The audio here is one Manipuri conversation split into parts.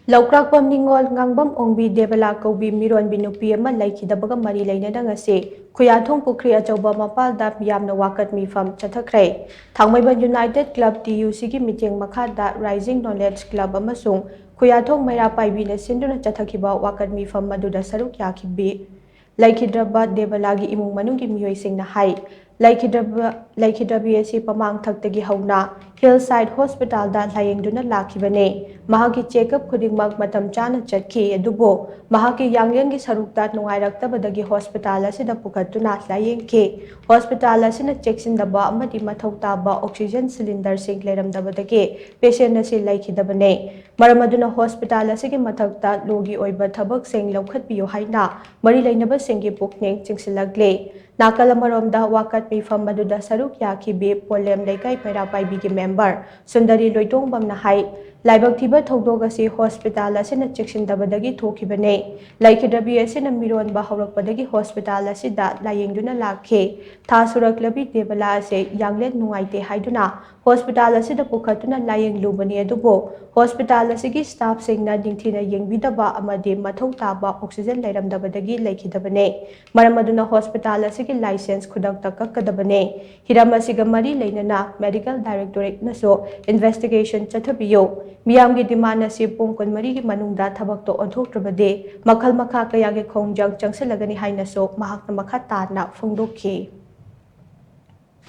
Loukrakpam Ningol Ngangbam Ongbi Debala koubi Meeronbi Nupi Leikhidabaga mari Leinana ngasi Khuyathong Pukhri Achouba Mapal da meeyam wakat meepham chathakhre Thangmaiban United Club TUC gi meeting makhada Rising Knowledge Club amasung Khuyathong Meerapai na sinduna chathakhiba wakat meepham maduda saruk yakhibi Leikhidaba Debala gi imung manunggi miyoising na hai Leikhidabi asi pamang thaktagi hauna Hillside Hospital da layengduna lakhibane mahaki checkup khudingmak matam chana chatki adubo mahaki yanglenggi sarukta nungairaktabadagi hospital asida pukhatuna layengke hospital asina checksindaba amadi mathau taba oxygen cylinder sing leramdabadagi patient asi leikhidabane maramaduna hospital asigi mathakta logi oiba thabak sing laukhatpiyo haina mari leinaba singi pukning chingsilagle Nakalamaromda wakat meepham maduda saruk yakhibi polem leikai Meerapai gi member Sundari Loitongbam na hai laibak thiba thogdogasi hospital asina cheksindabadagi thokibane Leikhidabi asina Meeronba haurakpadagi hospital asida layengduna lakhe tha suraklabi Debala ase yanglen nungaite haiduna hospital asida pukhatuna layeng lubani adubo hospital asigi staff singna dingthina yengbidaba amadi mathau taba oxygen leiramdabadagi leikhidabane maramaduna hospital asigi license khudakta kakkadabane hiramasiga mari leinana medical directorate naso investigation chathabiyo Meeyamgi demand asi pung kunmari gi manungda thabakto onthoktrabade makhal makha kayagi Khongjang Changsinkhre haina so mahakna makha tana phongdokhi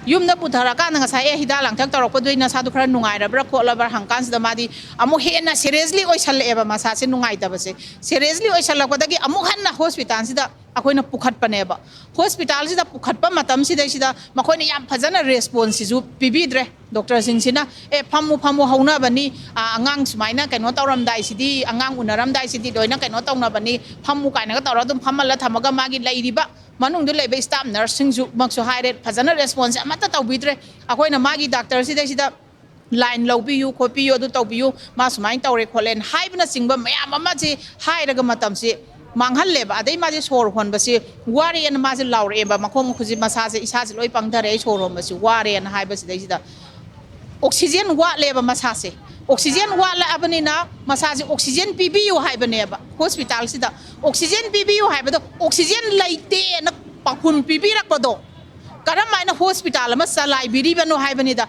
Yumna putharakan ngasai hida langthak torokpadoi na sadu khara nungairabra kholabra hangkansda madi amu hena seriously oisaleba masase nungaitabase seriously oisalakpadagi amu hanna hospital sida akoina pukhatpaneba hospital sida pukhatpa matam sida sida makoina yam phajana response ju pibidre doctor singsina phamu hauna bani angang sumaina kaino tawramdai sidi angang unaramdai sidi doina kaino tawna bani phamu kaina tawra dum phamala thamaga magi lairiba manung du lebe staff nursing ju maksu haire phajana response amata tawbidre akoina magi doctor sida line laubiyu khopiyu adu tawbiyu ma sumain tawre kholen haibna singba mayam ama ji hairaga matamsi manghalleba adai maji sor honbasi wari en maji laureba makhom khuji masase isase loi pangdare sor honbasi wari en haibasi daisida oxygen wa leba masase oxygen wa la abanina masase oxygen PBU haibaneba hospital sida oxygen PBU haibado oxygen laite na pakun PB rakpado karamana hospital ma salai biri bano haibanida